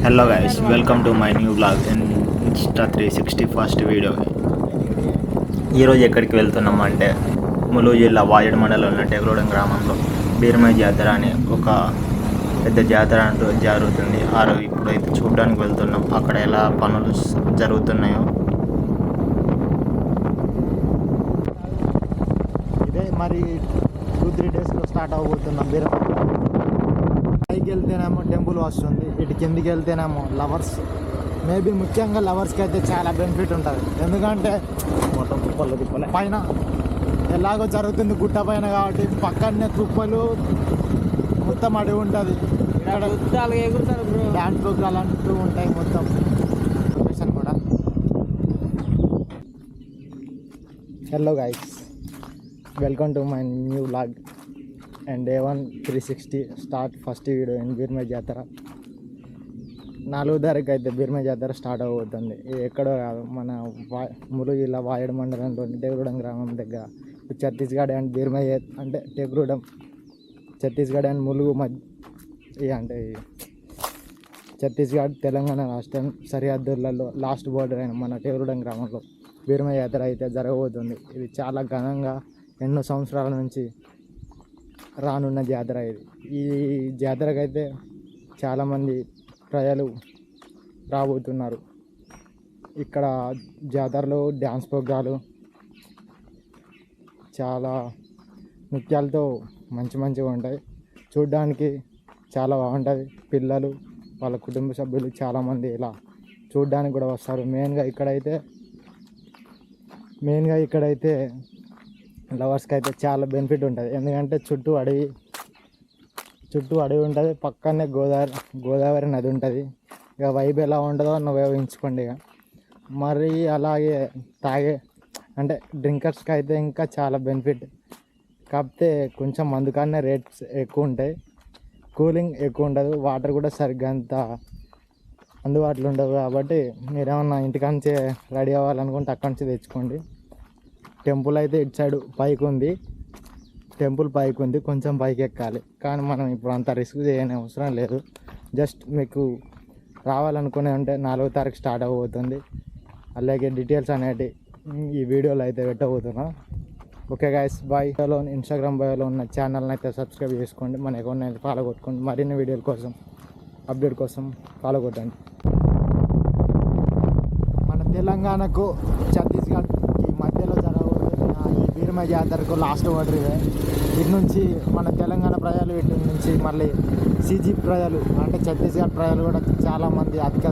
Hello guys, welcome to my new blog in Insta 360 first video. ఈరోజు ఎక్కడికి వెళ్తున్నాం అంటే ములుగు జిల్లా వాజేడు మండలంలో ఉన్న టెగరోడం గ్రామంలో బీరమయ్య జాతర అనే ఒక పెద్ద జాతర అంటూ జరుగుతుంది. ఇప్పుడైతే చూడడానికి వెళ్తున్నాం, అక్కడ ఎలా పనులు జరుగుతున్నాయో. ఇదే మరి 2-3 డేస్లో స్టార్ట్ అవబోతున్నాం. బీరమయ్య పైకి వెళ్తేనేమో టెంపుల్ వస్తుంది, ఇటు కిందికి వెళ్తేనేమో లవర్స్. మేబీ ముఖ్యంగా లవర్స్కి అయితే చాలా బెనిఫిట్ ఉంటుంది, ఎందుకంటే పైన ఎలాగో జరుగుతుంది గుట్ట పైన కాబట్టి పక్కనే తుప్పలు మొత్తం అడిగి ఉంటుంది. డ్యాన్స్ ప్రోగ్రాలు అంటూ ఉంటాయి మొత్తం. లొకేషన్ కూడా. Hello guys, welcome to my new vlog and day 1 360 start first video in Beeramayya జాతర. 4వ తారీఖు అయితే బీరమయ్య జాతర స్టార్ట్ అవబోతుంది. ఇది ఎక్కడో కాదు, మన ములుగు జిల్లా వాజేడు మండలంలోని టెగరోడం గ్రామం దగ్గర. ఛత్తీస్గఢ్ అండ్ బీరమయ్య అంటే టెగరోడం, ఛత్తీస్గఢ్ అండ్ ములుగు మధ్య అంటే ఛత్తీస్గఢ్ తెలంగాణ రాష్ట్రం సరిహద్దులలో లాస్ట్ బోర్డర్ అయిన మన టెగరోడం గ్రామంలో బీరమయ్య జాతర అయితే జరగబోతుంది. ఇది చాలా ఘనంగా ఎన్నో సంవత్సరాల నుంచి రానున్న జాతర ఇది. ఈ జాతరకైతే చాలామంది ప్రజలు రాబోతున్నారు. ఇక్కడ జాతరలో డ్యాన్స్ ప్రోగ్రాలు, చాలా నృత్యాలతో మంచిగా ఉంటాయి. చూడడానికి చాలా బాగుంటుంది. పిల్లలు వాళ్ళ కుటుంబ సభ్యులు చాలామంది ఇలా చూడడానికి కూడా వస్తారు. మెయిన్గా ఇక్కడైతే లవర్స్కి అయితే చాలా బెనిఫిట్ ఉంటుంది, ఎందుకంటే చుట్టూ అడవి ఉంటుంది. పక్కనే గోదావరి నది ఉంటుంది. ఇక వైబ్ ఎలా ఉంటుందో నువ్వు ఊహించుకోండి. ఇక మరి అలాగే అంటే డ్రింకర్స్కి అయితే ఇంకా చాలా బెనిఫిట్. కాకపోతే కొంచెం మందుకన్నా రేట్స్ ఎక్కువ ఉంటాయి, కూలింగ్ ఎక్కువ ఉండదు, వాటర్ కూడా సరిగ్గా అంత అందుబాటులో ఉండవు. కాబట్టి మీరేమన్నా ఇంటికాంచే రెడీ అవ్వాలనుకుంటే అక్కడి నుంచి తెచ్చుకోండి. టెంపుల్ అయితే ఇటు సైడ్ పైకి ఉంది, కొంచెం పైకి ఎక్కాలి. కానీ మనం ఇప్పుడు అంత రిస్క్ చేయని అవసరం లేదు. జస్ట్ మీకు రావాలనుకునే ఉంటే 4వ తారీఖు స్టార్ట్ అవ్వబోతుంది. అలాగే డీటెయిల్స్ అనేవి ఈ వీడియోలో అయితే పెట్టబోతున్నా. Okay guys, bye. ఇన్స్టాగ్రామ్ బయోలో ఉన్న ఛానల్ని అయితే సబ్స్క్రైబ్ చేసుకోండి, మన అకౌంట్ని అయితే ఫాలో కొట్టుకోండి. మరిన్ని వీడియోల కోసం, అప్డేట్ కోసం ఫాలో కొట్టండి. మన తెలంగాణకు ఛత్తీస్గఢ్ మధ్యలో జరగబోతున్న ఈ బీరమయ్య జాతరకు లాస్ట్ ఓటర్ ఇదే. ఇటు నుంచి మన తెలంగాణ ప్రజలు, ఇటు నుంచి మళ్ళీ సీజీ ప్రజలు అంటే ఛత్తీస్గఢ్ ప్రజలు కూడా చాలామంది అధిక